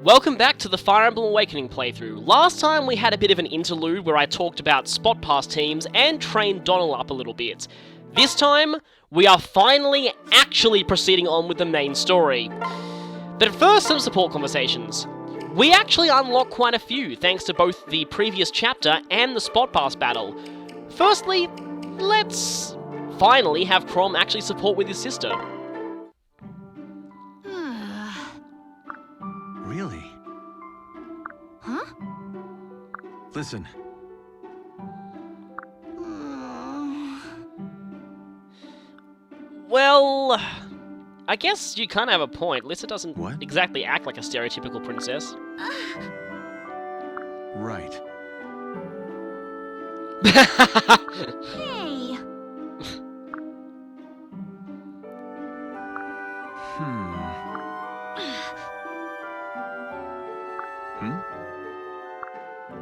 Welcome back to the Fire Emblem Awakening playthrough. Last time we had a bit of an interlude where I talked about spot pass teams and trained Donald up a little bit. This time, we are finally actually proceeding on with the main story. But at first, some support conversations. We actually unlocked quite a few, thanks to both the previous chapter and the spot pass battle. Firstly, let's finally have Chrom actually support with his sister. Really? Huh? Listen. Well, I guess you kind of have a point. Lissa doesn't What? exactly act like a stereotypical princess. Right. Hey.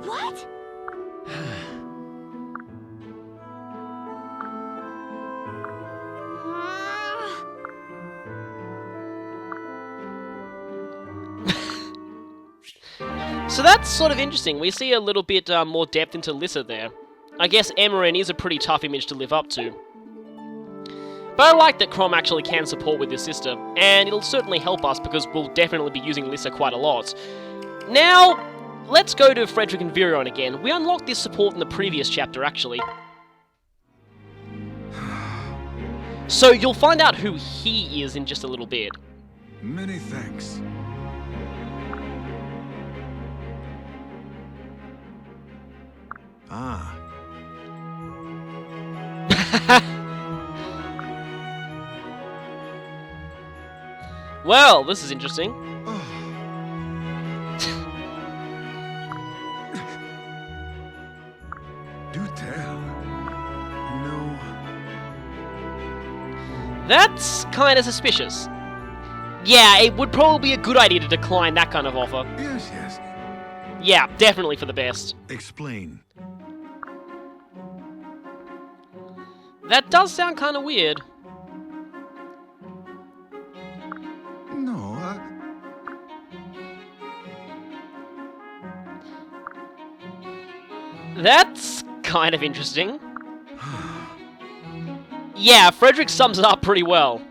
What? So that's sort of interesting. We see a little bit more depth into Lissa there. I guess Emerin is a pretty tough image to live up to. But I like that Chrom actually can support with his sister, and it'll certainly help us because we'll definitely be using Lissa quite a lot. Now, let's go to Frederick and Virion again. We unlocked this support in the previous chapter, actually. So you'll find out who he is in just a little bit. Many thanks. Ah. Well, this is interesting. Do tell. No. That's kind of suspicious. Yeah, it would probably be a good idea to decline that kind of offer. Yes, yes. Yeah, definitely for the best. Explain. That does sound kind of weird. No, That's kind of interesting. Yeah, Frederick sums it up pretty well.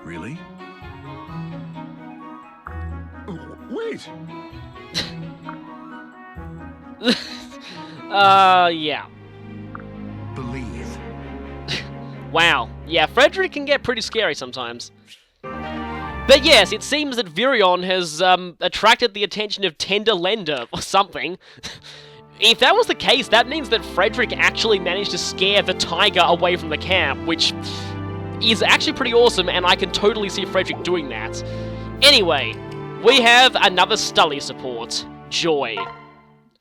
Really? Wait. Yeah. Believe. Wow. Yeah, Frederick can get pretty scary sometimes. But yes, it seems that Virion has attracted the attention of Tender Lender, or something. If that was the case, that means that Frederick actually managed to scare the tiger away from the camp, which is actually pretty awesome, and I can totally see Frederick doing that. Anyway, we have another Stully support, Joy.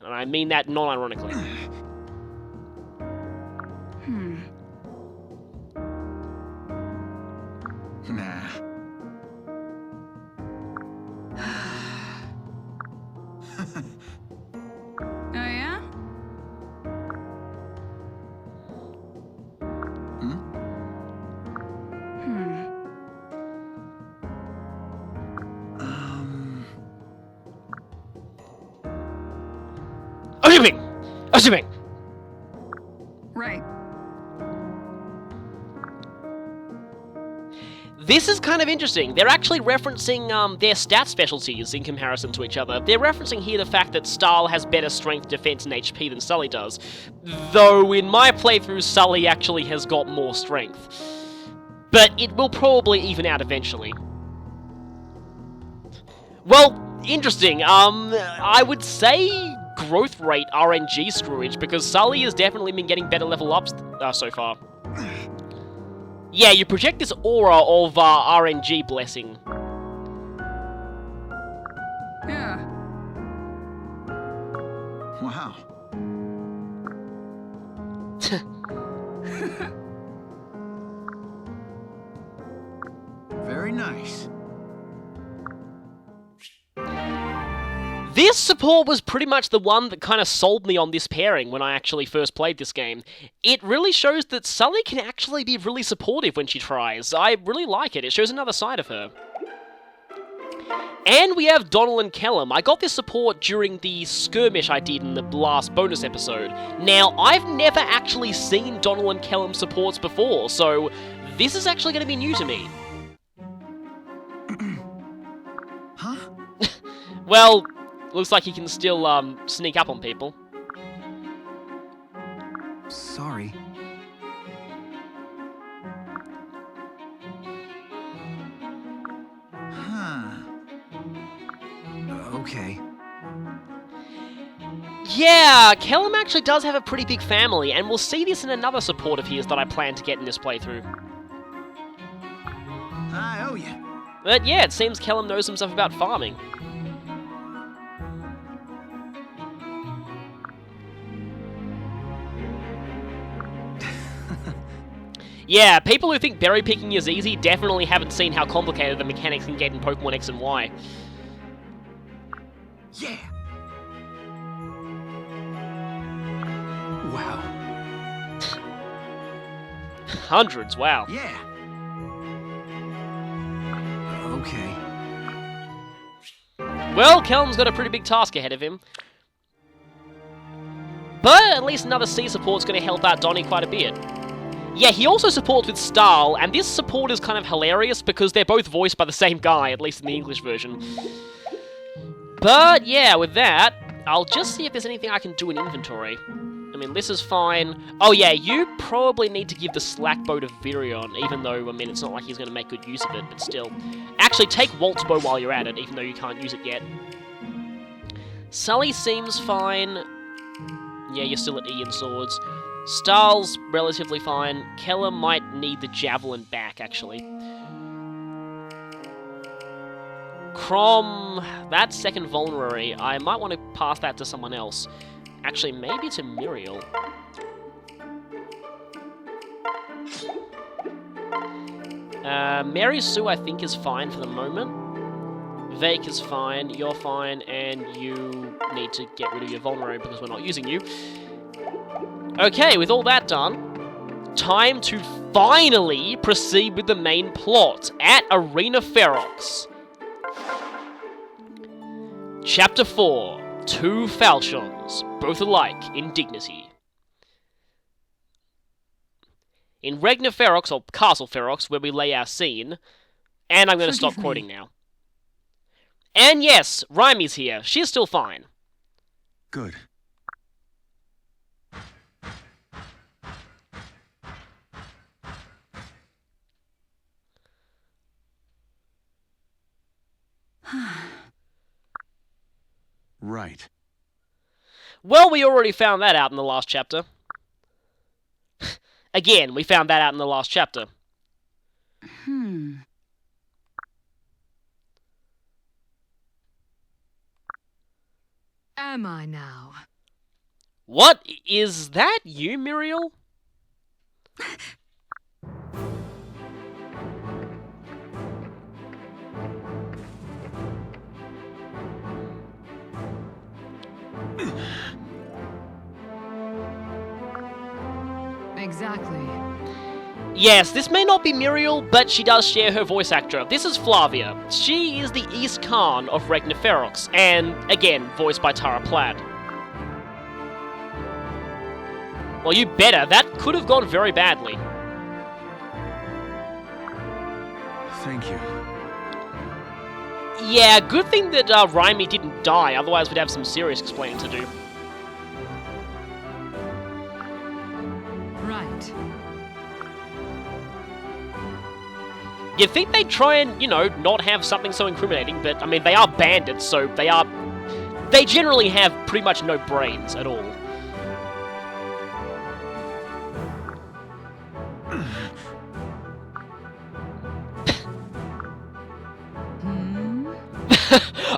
And I mean that non-ironically. Nah. Oh yeah? Assuming! Right. This is kind of interesting. They're actually referencing their stat specialties in comparison to each other. They're referencing here the fact that Stahl has better strength, defense, and HP than Sully does. Though in my playthrough, Sully actually has got more strength. But it will probably even out eventually. Well, interesting. I would say growth rate RNG screwage, because Sully has definitely been getting better level ups so far. Yeah, you project this aura of RNG blessing. Yeah. Wow. Very nice. This support was pretty much the one that kind of sold me on this pairing when I actually first played this game. It really shows that Sully can actually be really supportive when she tries. I really like it. It shows another side of her. And we have Donald and Kellum. I got this support during the skirmish I did in the last bonus episode. Now, I've never actually seen Donald and Kellum supports before, so this is actually going to be new to me. Huh? Well, looks like he can still sneak up on people. Sorry. Huh. Okay. Yeah, Kellum actually does have a pretty big family, and we'll see this in another support of his that I plan to get in this playthrough. I owe you. But yeah, it seems Kellum knows some stuff about farming. Yeah, people who think berry picking is easy definitely haven't seen how complicated the mechanics can get in Pokemon X and Y. Yeah. Wow. Hundreds, wow. Yeah. Okay. Well, Kellum's got a pretty big task ahead of him. But at least another C support's going to help out Donnie quite a bit. Yeah, he also supports with Stahl, and this support is kind of hilarious because they're both voiced by the same guy, at least in the English version. But yeah, with that, I'll just see if there's anything I can do in inventory. I mean, this is fine. Oh yeah, you probably need to give the Slack Bow to Virion, even though, I mean, it's not like he's going to make good use of it, but still. Actually, take Walt's Bow while you're at it, even though you can't use it yet. Sully seems fine. Yeah, you're still at E in Swords. Stahl's relatively fine. Kellum might need the Javelin back, actually. Crom, that second Vulnerary, I might want to pass that to someone else. Actually, maybe to Muriel. Mary Sue, I think, is fine for the moment. Vake is fine, you're fine, and you need to get rid of your Vulnerary because we're not using you. Okay, with all that done, time to finally proceed with the main plot at Arena Ferox. Chapter 4, Two Falchions, both alike in dignity. In Regna Ferox, or Castle Ferox, where we lay our scene, and I'm going to stop quoting now. And yes, Raimi's here. She's still fine. Good. Right. Well, we already found that out in the last chapter. Again, we found that out in the last chapter. Am I now? What? Is that you, Muriel? Exactly. Yes, this may not be Muriel, but she does share her voice actor. This is Flavia. She is the East Khan of Regna Ferox, and, again, voiced by Tara Platt. Well, you better. That could have gone very badly. Thank you. Yeah, good thing that Raimi didn't die, otherwise we'd have some serious explaining to do. Right. You'd think they'd try and, you know, not have something so incriminating, but, I mean, they are bandits, so they generally have pretty much no brains at all.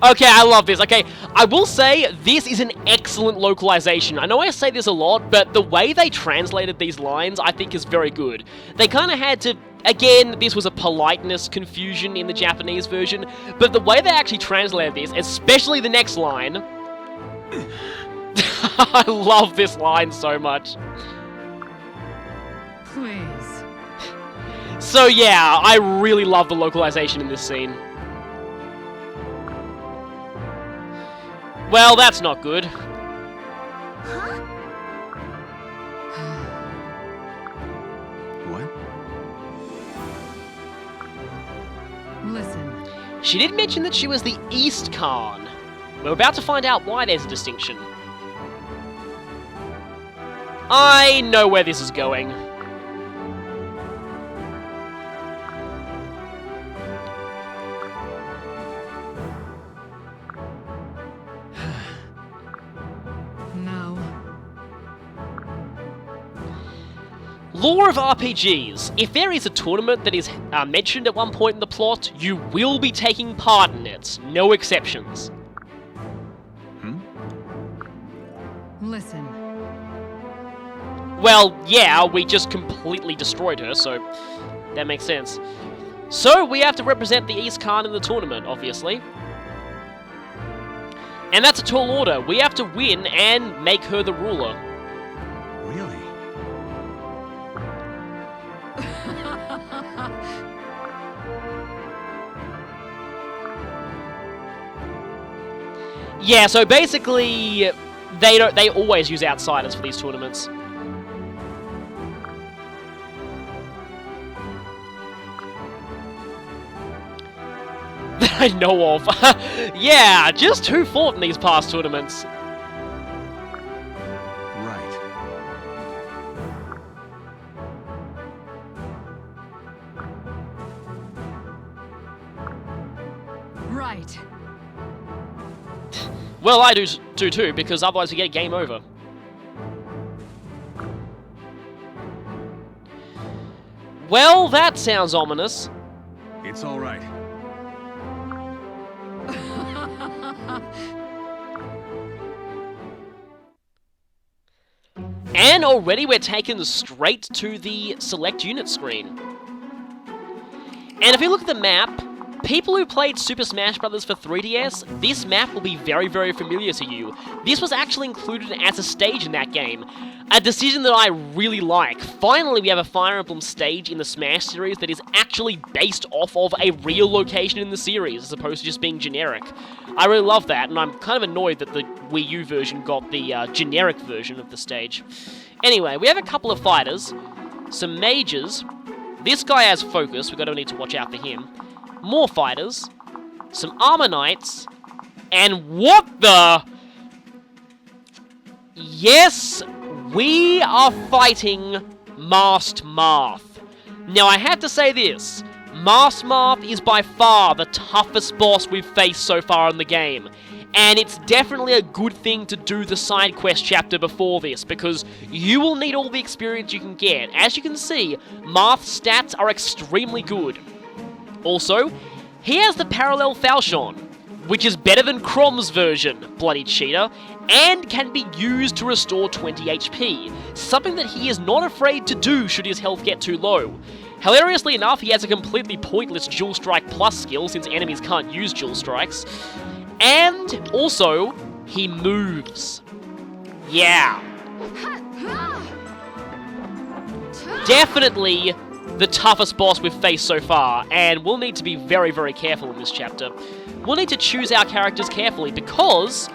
Okay, I love this. Okay, I will say this is an excellent localization. I know I say this a lot, but the way they translated these lines I think is very good. They kind of had to... Again, this was a politeness confusion in the Japanese version, but the way they actually translated this, especially the next line, I love this line so much. Please. So yeah, I really love the localization in this scene. Well, that's not good. What? Listen. She did mention that she was the East Khan. We're about to find out why there's a distinction. I know where this is going. No. Lore of RPGs. If there is a tournament that is mentioned at one point in the plot, you will be taking part in it. No exceptions. Listen. Well, yeah, we just completely destroyed her, so that makes sense. So, we have to represent the East Khan in the tournament, obviously. And that's a tall order. We have to win and make her the ruler. Really? Yeah, so basically, they always use outsiders for these tournaments. That I know of. Yeah, just who fought in these past tournaments? Right. Right. Well, I do too, because otherwise we get a game over. Well, that sounds ominous. It's all right. And already we're taken straight to the select unit screen. And if you look at the map, people who played Super Smash Bros. For 3DS, this map will be very, very familiar to you. This was actually included as a stage in that game. A decision that I really like. Finally, we have a Fire Emblem stage in the Smash series that is actually based off of a real location in the series, as opposed to just being generic. I really love that, and I'm kind of annoyed that the Wii U version got the generic version of the stage. Anyway, we have a couple of fighters, some mages. This guy has focus, we're going to need to watch out for him. More fighters, some armor knights, and what the... Yes, we are fighting Masked Marth. Now, I have to say this. Masked Marth is by far the toughest boss we've faced so far in the game. And it's definitely a good thing to do the side quest chapter before this, because you will need all the experience you can get. As you can see, Marth's stats are extremely good. Also, he has the parallel falchion, which is better than Chrom's version, bloody cheater, and can be used to restore 20 HP, something that he is not afraid to do should his health get too low. Hilariously enough, he has a completely pointless Dual Strike Plus skill since enemies can't use Dual Strikes, and also, he moves. Yeah. Definitely the toughest boss we've faced so far, and we'll need to be very, very careful in this chapter. We'll need to choose our characters carefully, because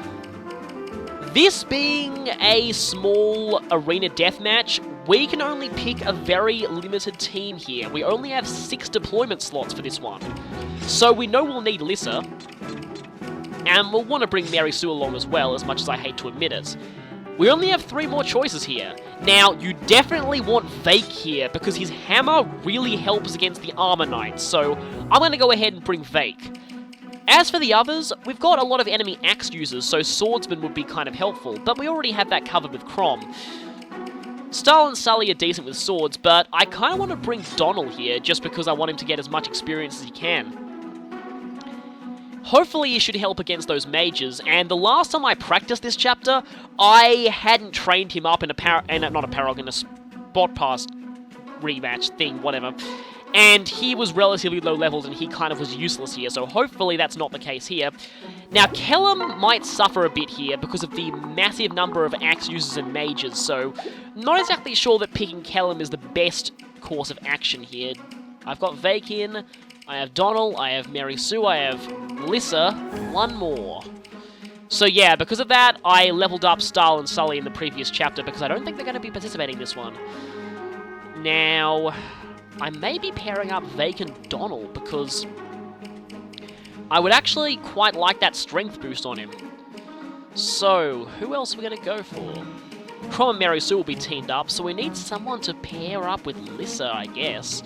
this being a small arena deathmatch, we can only pick a very limited team here. We only have 6 deployment slots for this one. So we know we'll need Lissa, and we'll want to bring Mary Sue along as well, as much as I hate to admit it. We only have 3 more choices here. Now, you definitely want Vake here, because his hammer really helps against the armor knights, so I'm going to go ahead and bring Vake. As for the others, we've got a lot of enemy axe users, so swordsman would be kind of helpful, but we already have that covered with Chrom. Starl and Sully are decent with swords, but I kind of want to bring Donald here, just because I want him to get as much experience as he can. Hopefully he should help against those mages, and the last time I practiced this chapter, I hadn't trained him up in a spot pass rematch thing, whatever. And he was relatively low levels and he kind of was useless here, so hopefully that's not the case here. Now, Kellum might suffer a bit here because of the massive number of axe users and mages, so not exactly sure that picking Kellum is the best course of action here. I've got Vake in, I have Donald, I have Mary Sue, I have Lissa, one more. So yeah, because of that, I leveled up Starl and Sully in the previous chapter because I don't think they're going to be participating in this one. Now, I may be pairing up Vake and Donald because I would actually quite like that strength boost on him. So, who else are we going to go for? Crom and Mary Sue will be teamed up, so we need someone to pair up with Lissa, I guess.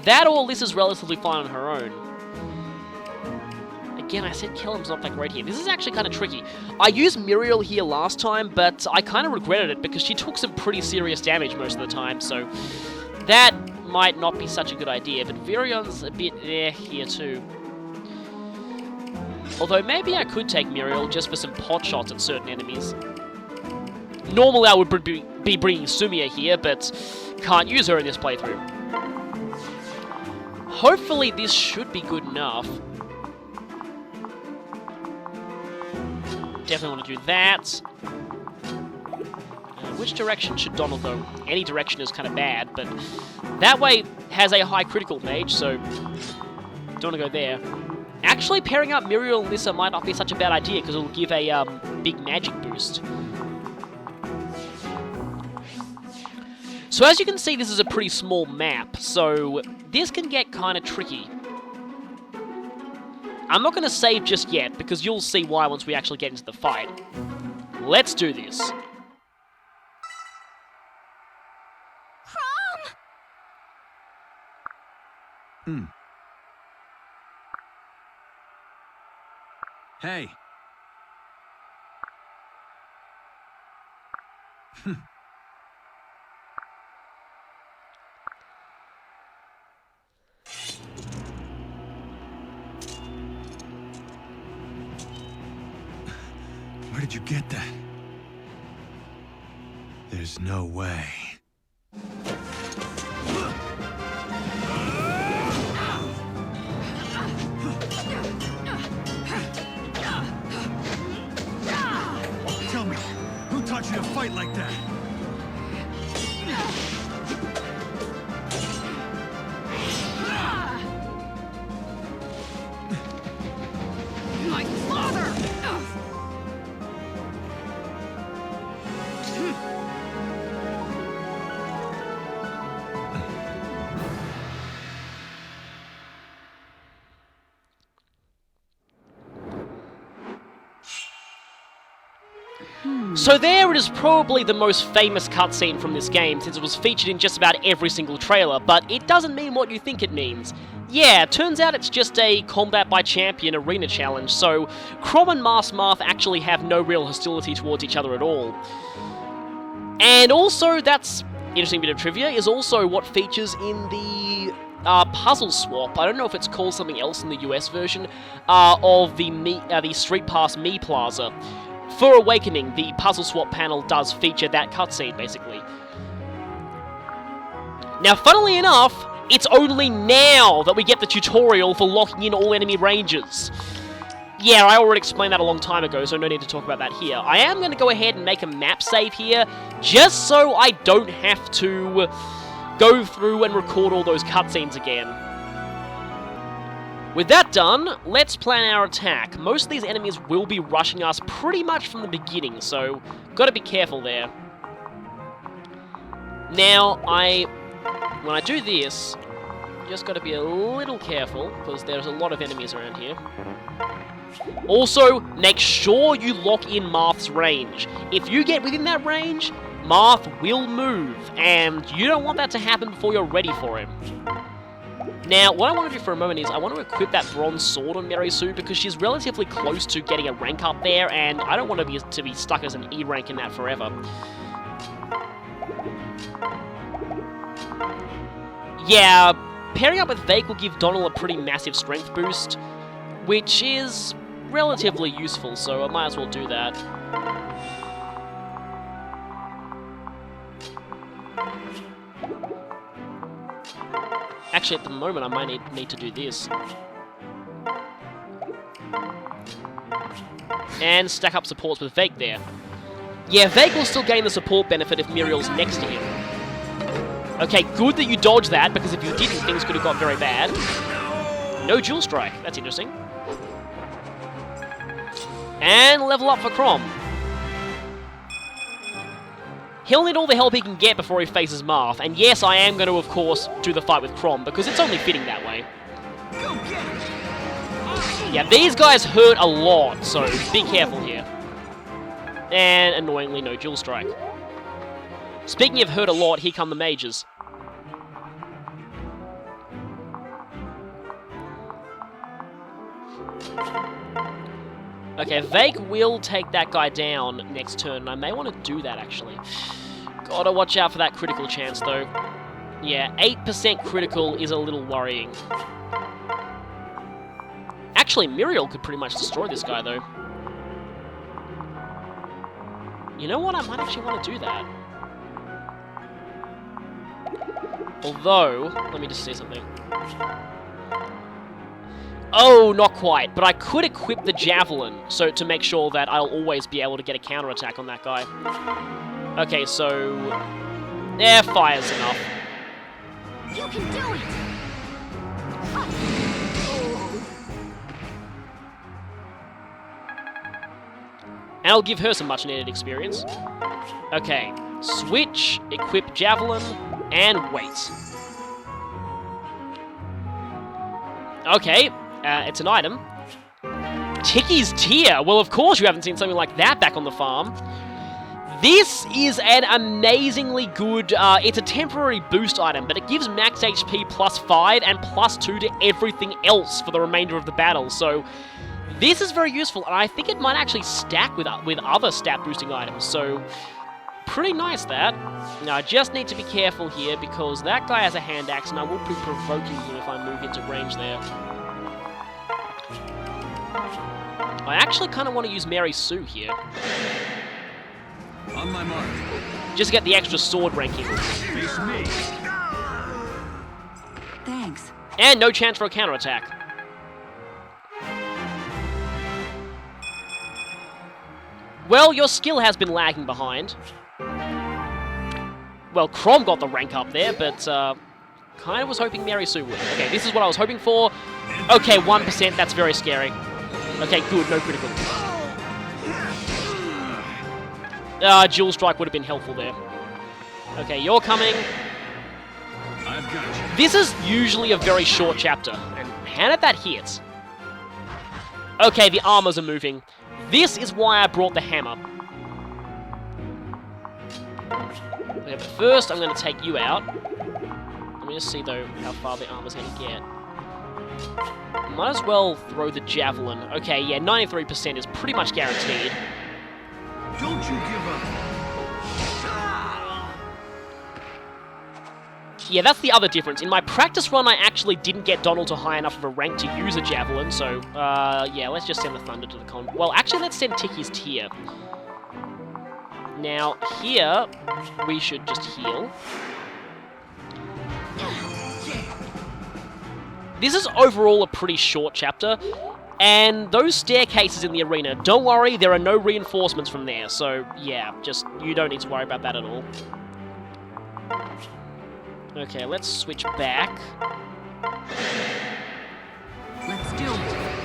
That or Lissa's relatively fine on her own. Again, I said Kellum's not that great here. This is actually kind of tricky. I used Muriel here last time, but I kind of regretted it because she took some pretty serious damage most of the time, so that might not be such a good idea. But Virion's a bit here too. Although maybe I could take Muriel just for some pot shots at certain enemies. Normally I would be bringing Sumia here, but can't use her in this playthrough. Hopefully this should be good enough. Definitely want to do that. Which direction should Donald go? Any direction is kind of bad, but that way has a high critical mage, so don't want to go there. Actually, pairing up Muriel and Lissa might not be such a bad idea, because it'll give a big magic boost. So as you can see, this is a pretty small map, so this can get kind of tricky. I'm not going to save just yet, because you'll see why once we actually get into the fight. Let's do this. Crom! Hey. Where did you get that? There's no way. Tell me, who taught you to fight like that? My father! So there it is, probably the most famous cutscene from this game, since it was featured in just about every single trailer, but it doesn't mean what you think it means. Yeah, turns out it's just a combat by champion arena challenge, so Crom and Marth actually have no real hostility towards each other at all. And also, that's interesting bit of trivia, is also what features in the puzzle swap. I don't know if it's called something else in the US version, of the Street Pass Me Plaza. For Awakening, the puzzle swap panel does feature that cutscene, basically. Now, funnily enough, it's only now that we get the tutorial for locking in all enemy ranges. Yeah, I already explained that a long time ago, so no need to talk about that here. I am going to go ahead and make a map save here, just so I don't have to go through and record all those cutscenes again. With that done, let's plan our attack. Most of these enemies will be rushing us pretty much from the beginning, so gotta be careful there. Now, when I do this, just gotta be a little careful, because there's a lot of enemies around here. Also, make sure you lock in Marth's range. If you get within that range, Marth will move, and you don't want that to happen before you're ready for him. Now, what I want to do for a moment is I want to equip that bronze sword on Mary Sue because she's relatively close to getting a rank up there, and I don't want to be stuck as an E rank in that forever. Yeah, pairing up with Vake will give Donald a pretty massive strength boost, which is relatively useful, so I might as well do that. Actually, at the moment, I might need to do this. And stack up supports with Vake there. Yeah, Vake will still gain the support benefit if Muriel's next to him. Okay, good that you dodged that, because if you didn't, things could have got very bad. No dual strike. That's interesting. And level up for Crom. He'll need all the help he can get before he faces Marth. And yes, I am going to, of course, do the fight with Crom, because it's only fitting that way. Yeah, these guys hurt a lot, so be careful here. And, annoyingly, no dual strike. Speaking of hurt a lot, here come the mages. Okay, Vake will take that guy down next turn, and I may want to do that, actually. Gotta watch out for that critical chance, though. Yeah, 8% critical is a little worrying. Actually, Muriel could pretty much destroy this guy, though. You know what? I might actually want to do that. Although, let me just say something. Oh, not quite. But I could equip the Javelin, so to make sure that I'll always be able to get a counterattack on that guy. Okay, so... Air fire's enough. You can do it! And I'll give her some much-needed experience. Okay, switch, equip Javelin, and wait. Okay, it's an item. Ticky's Tear. Well, of course you haven't seen something like that back on the farm. This is an amazingly good, it's a temporary boost item, but it gives max HP +5 and +2 to everything else for the remainder of the battle, so this is very useful, and I think it might actually stack with other stat boosting items, so pretty nice that. Now, I just need to be careful here, because that guy has a hand axe, and I will be provoking him if I move into range there. I actually kind of want to use Mary Sue here. On my mark. Just to get the extra sword ranking. Face me. Thanks. And no chance for a counterattack. Well, your skill has been lagging behind. Well, Crom got the rank up there, but kind of was hoping Mary Sue would. Okay, this is what I was hoping for. Okay, 1%, that's very scary. Okay, good, no critical. Dual strike would have been helpful there. Okay, you're coming. I've got you. This is usually a very short chapter, and how did that hit? Okay, the armors are moving. This is why I brought the hammer. Okay, but first I'm going to take you out. Let me just see, though, how far the armor's going to get. Might as well throw the javelin. Okay, yeah, 93% is pretty much guaranteed. Don't you give up. Yeah, that's the other difference. In my practice run, I actually didn't get Donald to high enough of a rank to use a javelin, so, yeah, let's just send the Thunder to the con... Well, actually, let's send Ticky's Tear. Now, here, we should just heal. This is overall a pretty short chapter, and those staircases in the arena, don't worry, there are no reinforcements from there, so, yeah, just, you don't need to worry about that at all. Okay, let's switch back. Let's do it.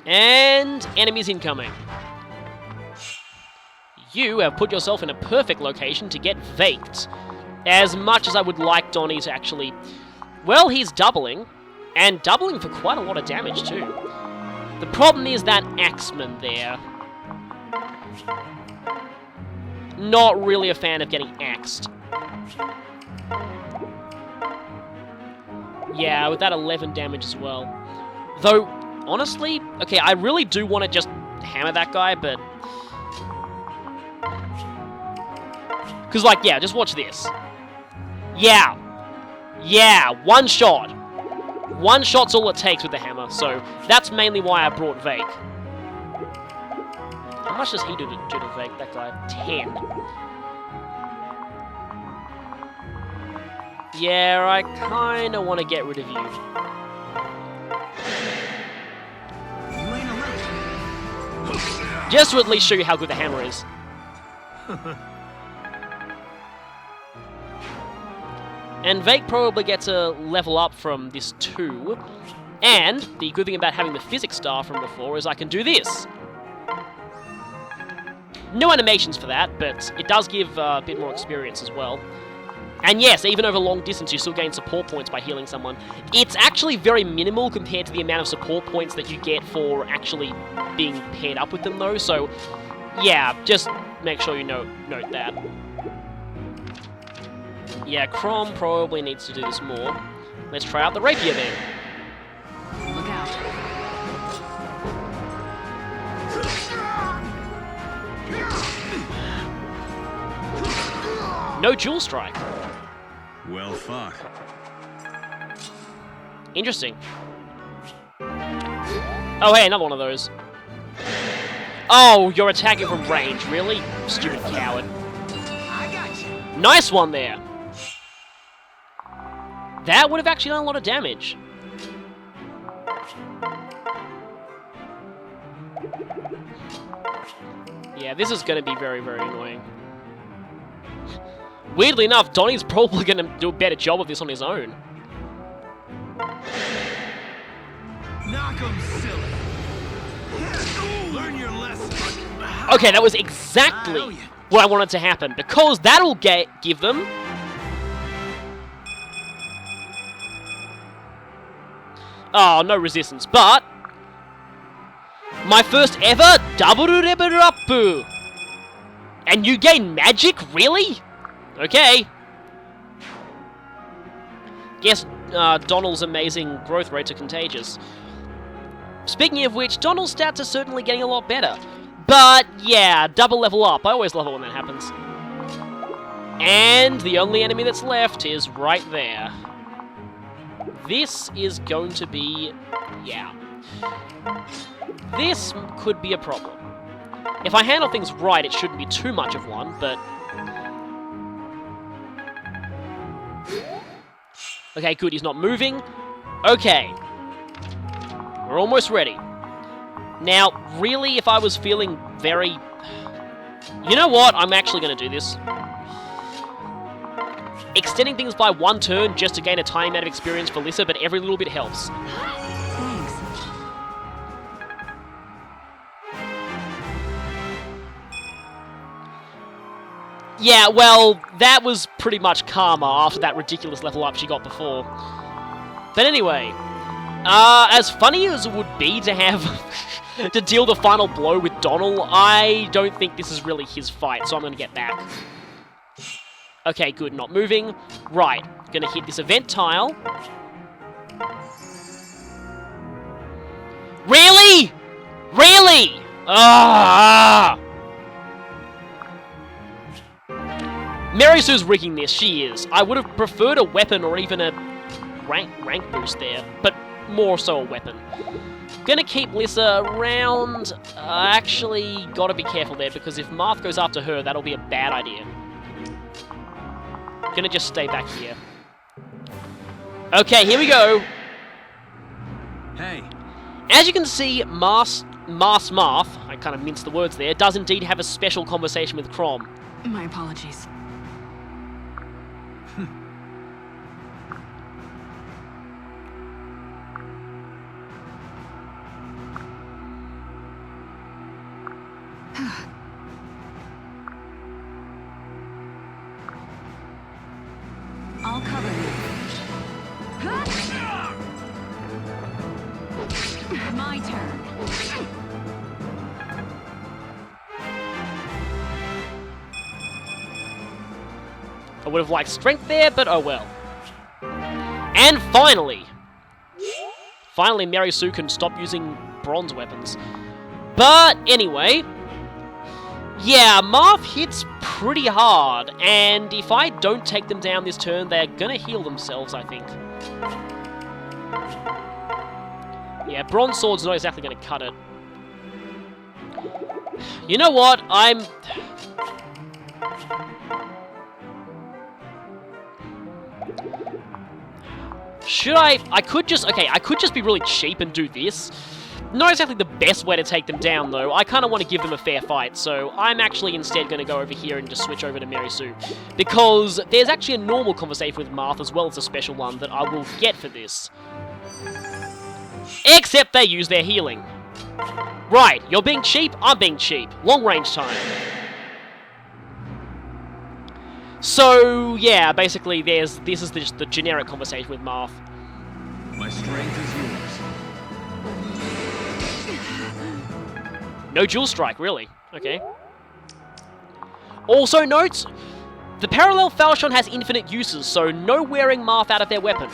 And enemies incoming. You have put yourself in a perfect location to get vaked. As much as I would like Donnie to actually... Well, he's doubling. And doubling for quite a lot of damage, too. The problem is that Axeman there. Not really a fan of getting axed. Yeah, with that 11 damage as well. Though, honestly, okay, I really do want to just hammer that guy, but... Because, like, yeah, just watch this. Yeah. Yeah, one shot. One shot's all it takes with the hammer, so that's mainly why I brought Vake. How much does he do to Veg, that guy? 10. Yeah, I kinda want to get rid of you. You ain't alert. Just to at least show you how good the hammer is. And Vake probably gets a level up from this too. And the good thing about having the physics star from before is I can do this. No animations for that, but it does give a bit more experience as well. And yes, even over long distance, you still gain support points by healing someone. It's actually very minimal compared to the amount of support points that you get for actually being paired up with them, though. So, yeah, just make sure you note that. Yeah, Crom probably needs to do this more. Let's try out the Rapier then. Look out. No dual strike. Well fought. Interesting. Oh, hey, another one of those. Oh, you're attacking from range, really? Stupid coward. I got you. Nice one there. That would have actually done a lot of damage. Yeah, this is going to be very, very annoying. Weirdly enough, Donnie's probably going to do a better job of this on his own. Knock 'em silly. Learn your lesson. Okay, that was exactly what I wanted to happen, because that'll give them... Oh, no resistance, but... My first ever Dabururiburapu! And you gain magic? Really? Okay. Guess Donald's amazing growth rates are contagious. Speaking of which, Donald's stats are certainly getting a lot better. But, yeah, double level up. I always love it when that happens. And the only enemy that's left is right there. This is going to be... yeah. This could be a problem. If I handle things right, it shouldn't be too much of one, but... Okay, good, he's not moving. Okay. We're almost ready. Now, really, if I was feeling very... You know what? I'm actually going to do this. Extending things by one turn just to gain a tiny amount of experience for Lissa, but every little bit helps. Thanks. Yeah, well, that was pretty much karma after that ridiculous level up she got before. But anyway, as funny as it would be to have to deal the final blow with Donald, I don't think this is really his fight, so I'm going to get back. Okay, good, not moving. Right, going to hit this event tile. Really? Really? Ah! Mary Sue's rigging this, she is. I would have preferred a weapon or even a rank boost there, but more so a weapon. Gonna keep Lissa around. Actually, gotta be careful there, because if Marth goes after her, that'll be a bad idea. Gonna just stay back here. Okay, here we go. Hey. As you can see, Marth, I kind of minced the words there, does indeed have a special conversation with Crom. My apologies. I'll cover you. My turn. I would have liked strength there, but oh well. And finally! Finally, Mary Sue can stop using bronze weapons. But anyway... Yeah, Marth hits pretty hard, and if I don't take them down this turn, they're gonna heal themselves, I think. Yeah, Bronze Sword's not exactly gonna cut it. You know what? Should I could just... Okay, I could just be really cheap and do this. Not exactly the best way to take them down, though. I kind of want to give them a fair fight, so I'm actually instead going to go over here and just switch over to Mary Sue. Because there's actually a normal conversation with Marth as well as a special one that I will get for this. Except they use their healing. Right, you're being cheap, I'm being cheap. Long range time. So, yeah, basically this is just the generic conversation with Marth. My strength is yours. No dual strike, really. Okay. Also note, the parallel falchion has infinite uses, so no wearing Marth out of their weapon.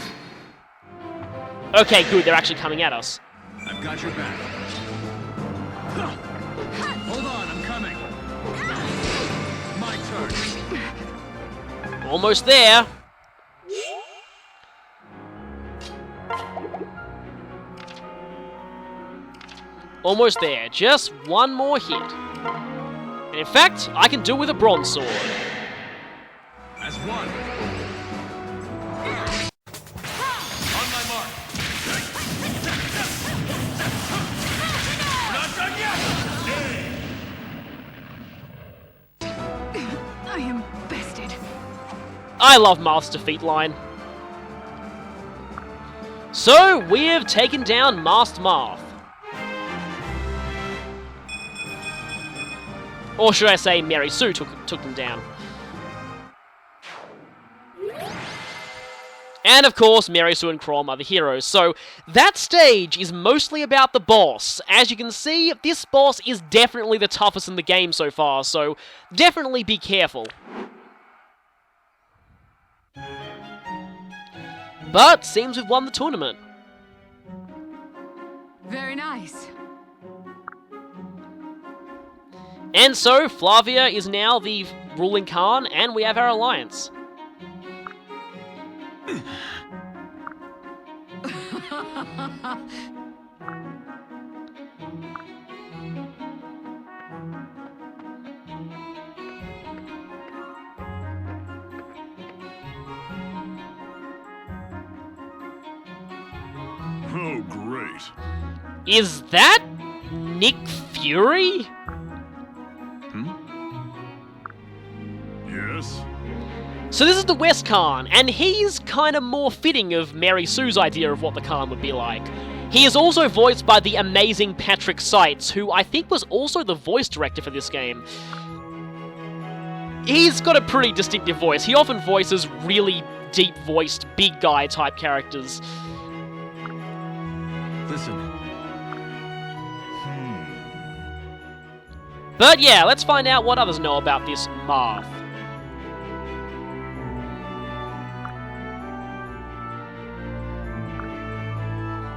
Okay, good, they're actually coming at us. I've got your back. Hold on, I'm coming. My turn. Almost there. Almost there. Just one more hit. And in fact, I can do it with a bronze sword. As one. On my mark. We're not done yet. I am bested. I love Marth's defeat line. So, we have taken down Masked Marth. Or should I say, Mary Sue took them down. And of course, Mary Sue and Crom are the heroes. So, that stage is mostly about the boss. As you can see, this boss is definitely the toughest in the game so far, so definitely be careful. But, seems we've won the tournament. Very nice. And so, Flavia is now the ruling Khan, and we have our alliance. Oh, great. Is that Nick Fury? Yes? So this is the West Khan, and he's kind of more fitting of Mary Sue's idea of what the Khan would be like. He is also voiced by the amazing Patrick Seitz, who I think was also the voice director for this game. He's got a pretty distinctive voice. He often voices really deep-voiced, big guy type characters. Listen. But yeah, let's find out what others know about this Marth.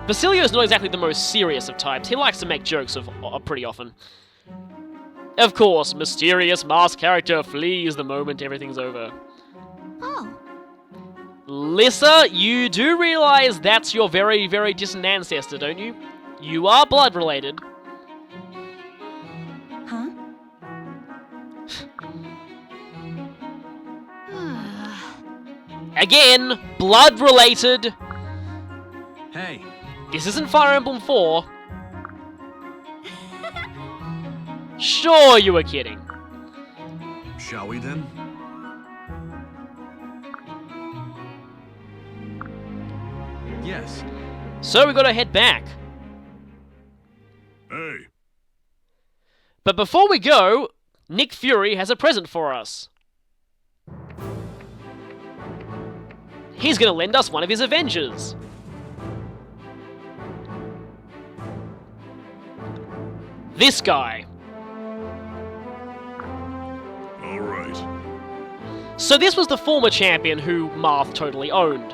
Basilio's not exactly the most serious of types. He likes to make jokes pretty often. Of course, mysterious masked character flees the moment everything's over. Oh, Lissa, you do realize that's your very, very distant ancestor, don't you? You are blood related. huh? Again, blood related. Hey. This isn't Fire Emblem 4. Sure, you were kidding. Shall we then? Yes. So we gotta head back. Hey. But before we go, Nick Fury has a present for us. He's gonna lend us one of his Avengers. This guy. All right. So this was the former champion who Marth totally owned.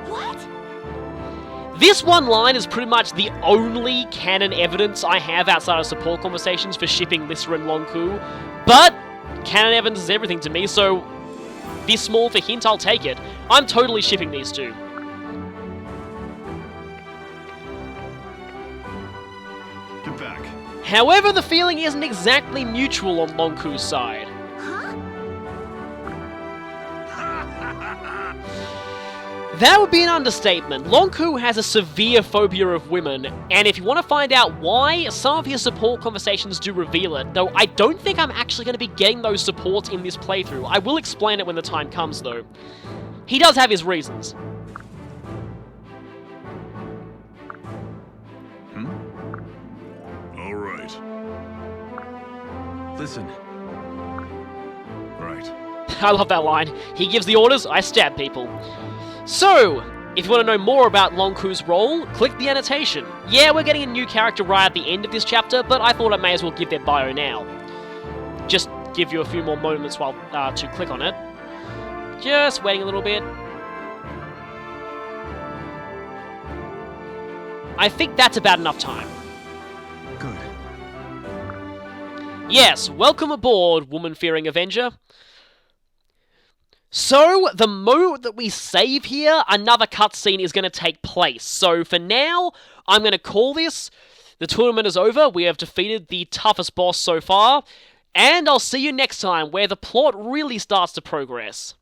What? This one line is pretty much the only canon evidence I have outside of support conversations for shipping Lissa and Lon'qu, but canon evidence is everything to me, so this small of a hint, I'll take it. I'm totally shipping these two. Get back. However, the feeling isn't exactly mutual on Lon'qu's side. Huh? That would be an understatement. Lon'qu has a severe phobia of women, and if you want to find out why, some of his support conversations do reveal it, though I don't think I'm actually going to be getting those supports in this playthrough. I will explain it when the time comes, though. He does have his reasons. All right. Listen. Right. I love that line. He gives the orders, I stab people. So, if you want to know more about Lon'qu's role, click the annotation. Yeah, we're getting a new character right at the end of this chapter, but I thought I may as well give their bio now. Just give you a few more moments while to click on it. Just waiting a little bit. I think that's about enough time. Good. Yes, welcome aboard, woman-fearing Avenger. So, the moment that we save here, another cutscene is going to take place. So, for now, I'm going to call this. The tournament is over. We have defeated the toughest boss so far. And I'll see you next time, where the plot really starts to progress.